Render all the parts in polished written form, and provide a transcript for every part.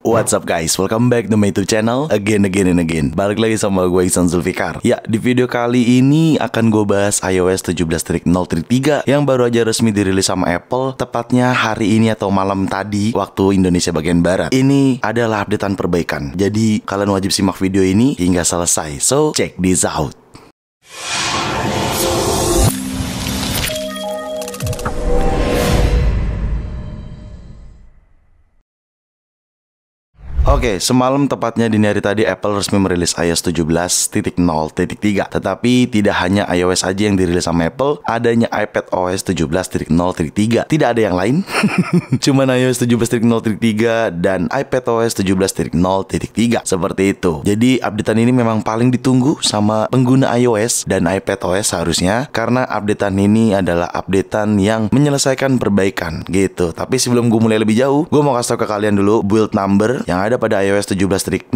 What's up guys, welcome back to my YouTube channel again. Balik lagi sama gue Ihsan Zulfikar. Ya, di video kali ini akan gue bahas iOS 17.0.3 yang baru aja resmi dirilis sama Apple, tepatnya hari ini atau malam tadi waktu Indonesia bagian barat. Ini adalah updatean perbaikan, jadi kalian wajib simak video ini hingga selesai. So, check this out. Oke, semalam tepatnya dini hari tadi Apple resmi merilis iOS 17.0.3. Tetapi tidak hanya iOS aja yang dirilis sama Apple, adanya iPadOS 17.0.3. Tidak ada yang lain. Cuman iOS 17.0.3 dan iPadOS 17.0.3. Seperti itu. Jadi updatean ini memang paling ditunggu sama pengguna iOS dan iPadOS seharusnya, karena updatean ini adalah updatean yang menyelesaikan perbaikan gitu. Tapi sebelum gue mulai lebih jauh, gue mau kasih tau ke kalian dulu build number yang ada pada iOS 17.0.3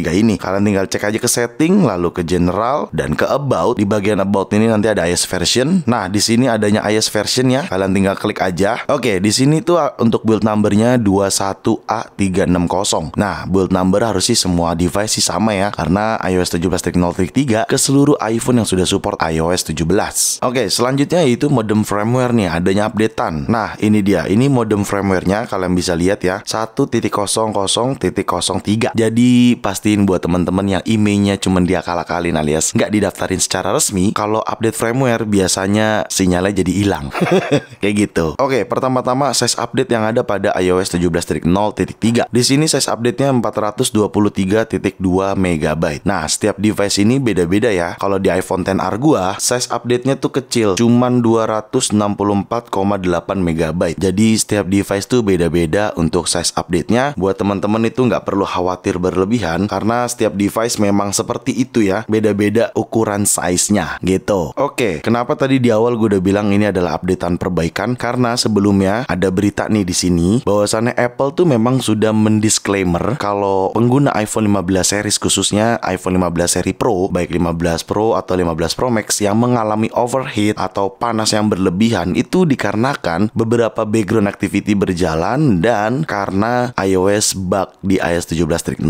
ini. Kalian tinggal cek aja ke setting, lalu ke general dan ke about. Di bagian about ini nanti ada iOS version. Nah, di sini adanya iOS versionnya. Kalian tinggal klik aja. Oke, di sini tuh untuk build numbernya 21A360. Nah, build number harus sih semua device sih sama ya, karena iOS 17.0.3 ke seluruh iPhone yang sudah support iOS 17. Oke, selanjutnya yaitu modem firmware nih, adanya updatean. Nah, ini dia. Ini modem firmware-nya, kalian bisa lihat ya, 1.00.03. Jadi pastiin buat teman-teman yang emailnya cuma diakal-akalin alias nggak didaftarin secara resmi, kalau update firmware biasanya sinyalnya jadi hilang. Kayak gitu. Oke, pertama-tama size update yang ada pada iOS 17.0.3. Di sini size update-nya 423.2 MB. Nah, setiap device ini beda-beda ya. Kalau di iPhone XR gua, size update-nya tuh kecil, cuman 264,8 MB. Jadi setiap device tuh beda-beda untuk size update-nya. Buat teman-teman itu nggak perlu khawatir berlebihan, karena setiap device memang seperti itu ya, beda-beda ukuran size-nya gitu. Oke, kenapa tadi di awal gue udah bilang ini adalah updatean perbaikan? Karena sebelumnya ada berita nih di sini bahwasannya Apple tuh memang sudah mendisclaimer kalau pengguna iPhone 15 series, khususnya iPhone 15 seri Pro, baik 15 Pro atau 15 Pro Max, yang mengalami overheat atau panas yang berlebihan itu dikarenakan beberapa background activity berjalan dan karena iOS bug di iOS 17.0.2.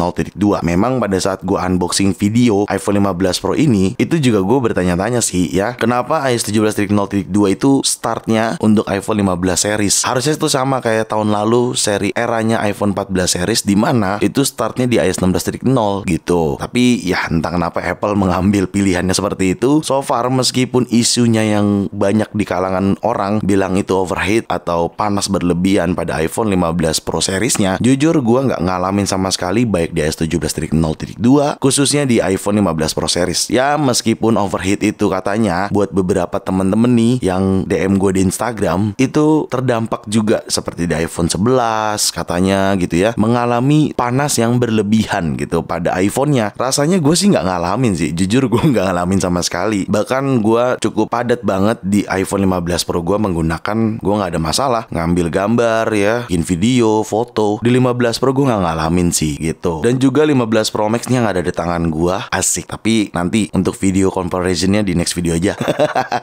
Memang pada saat gue unboxing video iPhone 15 Pro ini, itu juga gue bertanya-tanya sih ya, kenapa iOS 17.0.2 itu startnya untuk iPhone 15 series? Harusnya itu sama kayak tahun lalu seri eranya iPhone 14 series, di mana itu startnya di iOS 16.0 gitu. Tapi ya entah kenapa Apple mengambil pilihannya seperti itu. So far, meskipun isunya yang banyak di kalangan orang bilang itu overheat atau panas berlebihan pada iPhone 15 Pro seriesnya, jujur gue nggak ngalamin sama sekali, baik di iOS 17.0.2 khususnya di iPhone 15 Pro series. Ya, meskipun overheat itu katanya buat beberapa temen-temen nih yang DM gue di Instagram itu terdampak juga seperti di iPhone 11 katanya gitu ya, mengalami panas yang berlebihan gitu pada iPhone-nya. Rasanya gue sih nggak ngalamin sih, jujur gue nggak ngalamin sama sekali. Bahkan gue cukup padat banget di iPhone 15 Pro gue menggunakan, gue nggak ada masalah ngambil gambar ya, bikin video, foto. Di 15 Pro gue nggak ngalamin sih gitu. Dan juga 15 Pro Max-nya nggak ada di tangan gua, asik. Tapi nanti untuk video comparison-nya di next video aja.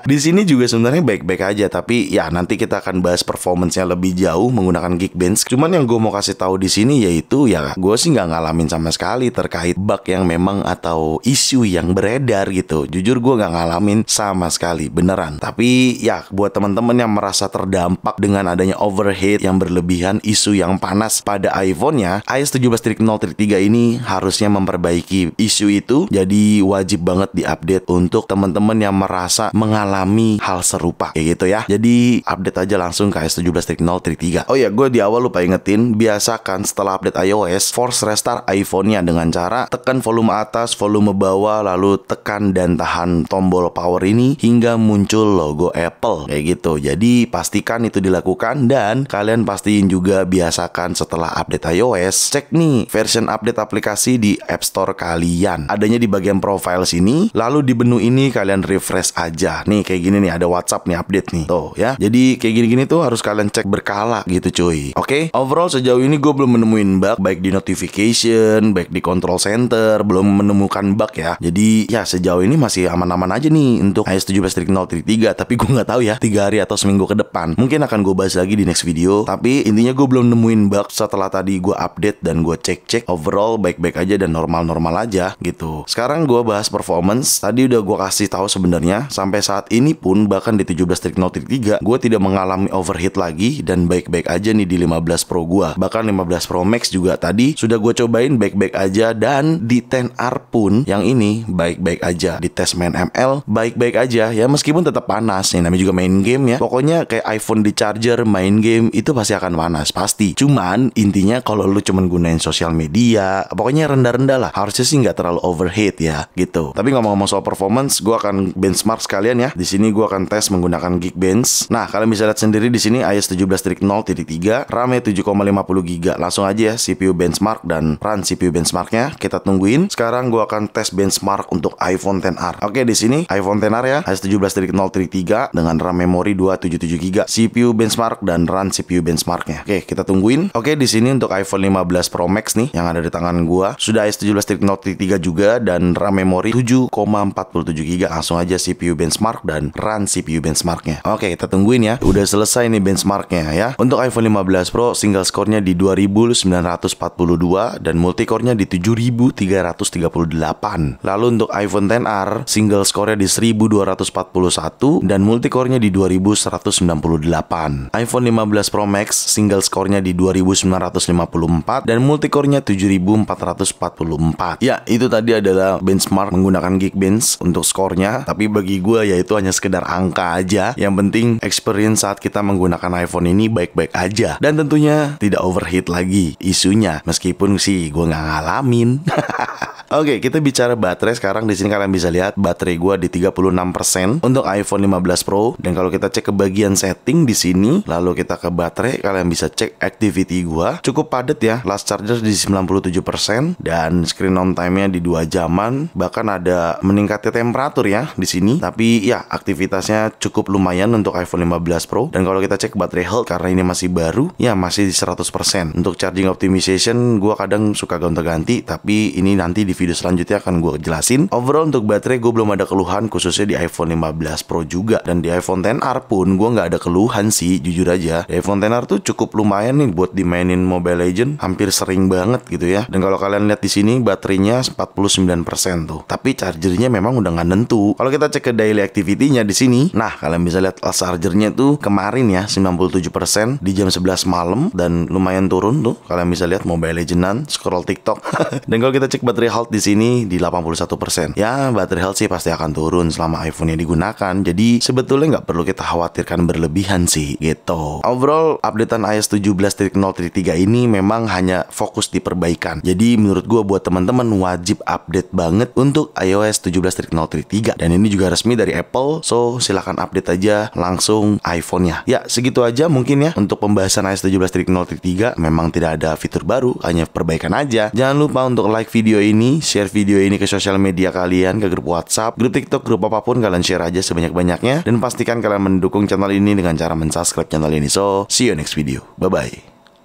Di sini juga sebenarnya baik-baik aja, tapi ya nanti kita akan bahas performance-nya lebih jauh menggunakan Geekbench. Cuman yang gue mau kasih tahu di sini yaitu ya gue sih nggak ngalamin sama sekali terkait bug yang memang atau isu yang beredar gitu. Jujur gue nggak ngalamin sama sekali, beneran. Tapi ya buat teman-teman yang merasa terdampak dengan adanya overheat yang berlebihan, isu yang panas pada iPhone-nya, iOS 17.0.3 ini harusnya memperbaiki isu itu. Jadi wajib banget diupdate untuk teman-teman yang merasa mengalami hal serupa kayak gitu ya. Jadi update aja langsung ke iOS 17.0.3. Oh ya, gue di awal lupa ingetin, biasakan setelah update iOS force restart iPhone-nya dengan cara tekan volume atas, volume bawah, lalu tekan dan tahan tombol power ini hingga muncul logo Apple kayak gitu. Jadi pastikan itu dilakukan, dan kalian pastiin juga biasakan setelah update iOS, cek nih version update aplikasi di App Store kalian. Adanya di bagian profile sini, lalu di menu ini kalian refresh aja. Nih kayak gini nih, ada WhatsApp nih update nih. Tuh ya. Jadi kayak gini-gini tuh harus kalian cek berkala gitu cuy. Oke? Overall sejauh ini gue belum menemuin bug, baik di notification, baik di control center, belum menemukan bug ya. Jadi ya sejauh ini masih aman-aman aja nih untuk iOS 17.0.3. Tapi gue nggak tahu ya 3 hari atau seminggu ke depan. Mungkin akan gue bahas lagi di next video. Tapi intinya gue belum nemuin bug setelah tadi gue update dan gue cek-cek overall baik-baik aja dan normal-normal aja gitu. Sekarang gue bahas performance. Tadi udah gue kasih tahu sebenarnya sampai saat ini pun bahkan di 17 Trik 03 gue tidak mengalami overheat lagi dan baik-baik aja nih di 15 Pro gue. Bahkan 15 Pro Max juga tadi sudah gue cobain baik-baik aja, dan di XR pun yang ini baik-baik aja. Di tes main ML baik-baik aja ya, meskipun tetap panas nih, namanya juga main game ya. Pokoknya kayak iPhone di charger main game itu pasti akan panas pasti. Cuman intinya kalau lu cuman gunain sosial media pokoknya rendah-rendah lah, harusnya sih nggak terlalu overheat ya gitu. Tapi ngomong-ngomong soal performance, gue akan benchmark sekalian ya. Di sini gue akan tes menggunakan Geekbench. Nah, kalian bisa lihat sendiri di sini iOS 17 Trik 0.3, RAM-nya 7,50 GB. Langsung aja ya CPU benchmark dan run CPU benchmarknya. Kita tungguin. Sekarang gue akan tes benchmark untuk iPhone XR. Oke, di sini iPhone XR ya, iOS 17 Trik 0.3 dengan RAM memori 277 GB, CPU benchmark dan run CPU benchmarknya. Oke, kita tungguin. Oke, di sini untuk iPhone 15 Pro Max nih yang ada di tangan gua, sudah iOS 17 Trik 0.3 juga dan RAM memori 7,47 GB. Langsung aja CPU benchmark dan run CPU benchmarknya. Oke, kita tungguin ya. Udah selesai nih benchmarknya ya. Untuk iPhone 15 Pro single score-nya di 2942 dan multicore-nya di 7338. Lalu untuk iPhone XR single score-nya di 1241 dan multicore-nya di 2198. iPhone 15 Pro Max single score-nya di 2954 dan multicore-nya 7444. Ya, itu tadi adalah benchmark menggunakan Geekbench untuk skornya. Tapi bagi gue ya itu hanya sekedar angka aja. Yang penting experience saat kita menggunakan iPhone ini baik-baik aja. Dan tentunya tidak overheat lagi isunya. Meskipun sih gue nggak ngalamin. Oke, kita bicara baterai sekarang. Di sini kalian bisa lihat baterai gua di 36% untuk iPhone 15 Pro. Dan kalau kita cek ke bagian setting di sini, lalu kita ke baterai, kalian bisa cek activity gua. Cukup padat ya. Last charger di 97% dan screen on time-nya di 2 jaman. Bahkan ada meningkatnya temperatur ya di sini. Tapi ya aktivitasnya cukup lumayan untuk iPhone 15 Pro. Dan kalau kita cek baterai health karena ini masih baru, ya masih di 100%. Untuk charging optimization gua kadang suka gonta-ganti, tapi ini nanti di video selanjutnya akan gue jelasin. Overall untuk baterai gue belum ada keluhan, khususnya di iPhone 15 Pro juga. Dan di iPhone XR pun gue nggak ada keluhan sih, jujur aja. Di iPhone XR tuh cukup lumayan nih buat dimainin Mobile Legends, hampir sering banget gitu ya. Dan kalau kalian lihat di sini baterainya 49% tuh. Tapi chargernya memang udah nggak nentu. Kalau kita cek ke daily activity-nya di sini, nah kalian bisa lihat chargernya tuh kemarin ya 97% di jam 11 malam dan lumayan turun tuh. Kalian bisa lihat Mobile Legends-an, scroll TikTok. Dan kalau kita cek baterai health di sini di 81%. Ya, baterai health sih pasti akan turun selama iPhone-nya digunakan. Jadi sebetulnya nggak perlu kita khawatirkan berlebihan sih gitu. Overall, updatean iOS 17.0.3 ini memang hanya fokus di perbaikan. Jadi menurut gue buat teman-teman wajib update banget untuk iOS 17.0.3. Dan ini juga resmi dari Apple, so silahkan update aja langsung iPhone-nya. Ya, segitu aja mungkin ya untuk pembahasan iOS 17.0.3. Memang tidak ada fitur baru, hanya perbaikan aja. Jangan lupa untuk like video ini, share video ini ke sosial media kalian, ke grup WhatsApp, grup TikTok, grup apapun, kalian share aja sebanyak-banyaknya. Dan pastikan kalian mendukung channel ini dengan cara mensubscribe channel ini. So, see you next video. Bye-bye.